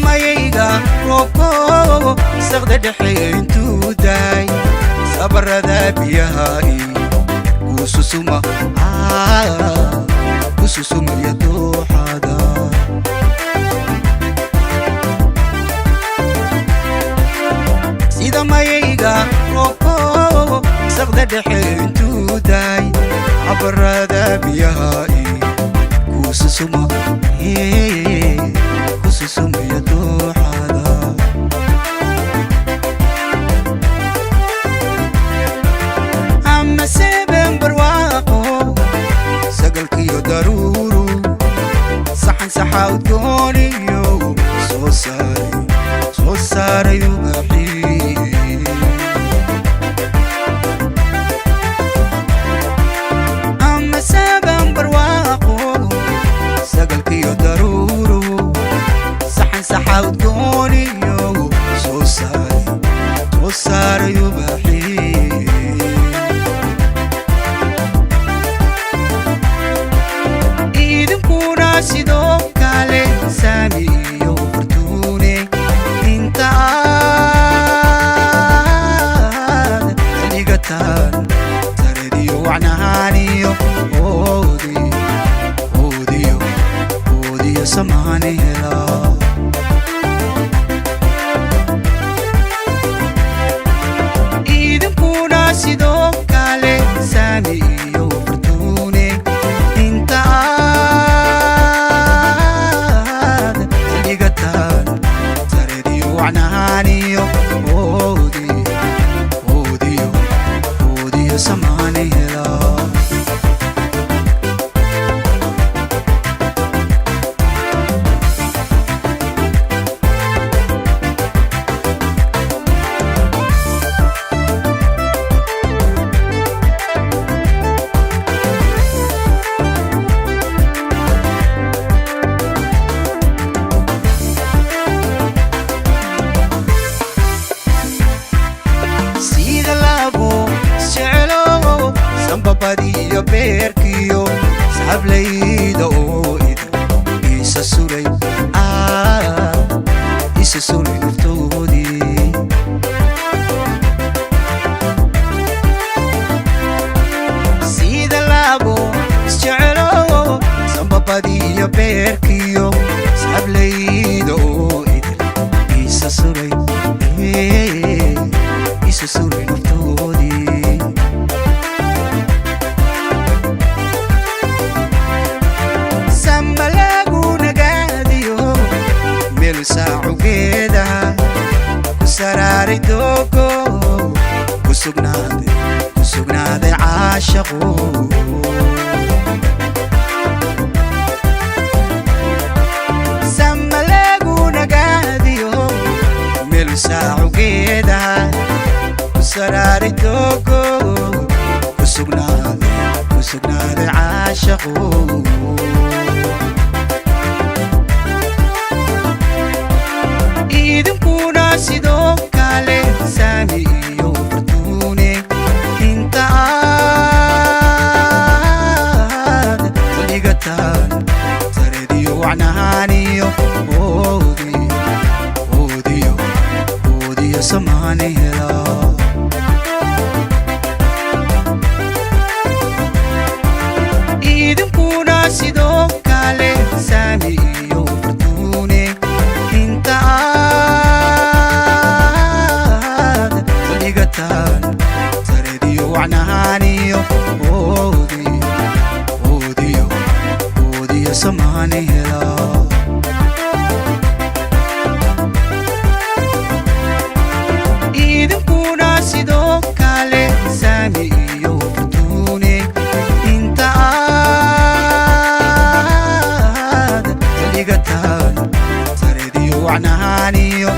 mayga roobko saqda dhexe intuu daay sabarada biyahay kususumaya dooxada sida mayga roobko saqda dhexe intuu daay sabarada biyahay kususumaya dooxada ama seben barwaaqo sagalkiyo daruuru saxan saxa udgooniyo soo saarayu baxii ama seben barwaaqo sagalkiyo daruuru saxan saxa udgooniyo soo saarayu baxii idinkuna sidoo kale saami iyo fortuune intaad saligataan tarediyo wacnaaniyo oodiyo samaani helaa idinkuna sidoo kale saami iyo fortuune intaad saligataan tarediyo wacnaaniyo oodiyo samaani helaa babadiyo beerkiyo saxablayda oo idin isa sulay naftoodii sida laabo isjecelo sanbabadiyo beerkiyo saxablayda oo idin isa sulay naftoodii saacugeeda ku saraaray doogo ku sugnaaday caashaqo samalagu nagaadiyo meel saacugeeda ku saraaray doogo ku sugnaaday caashaqo idinkuna sidoo kale saami iyo fortuune intaad saligataan tarediyo wacnaaniyo oodiyo samaani helaa idinkuna sidoo kale saami iyo fortuune tarediyo wacnaaniyo oodiyo samaani helaa idinkuna sidoo kale saami iyo fortuune intaad سردي وعنانيو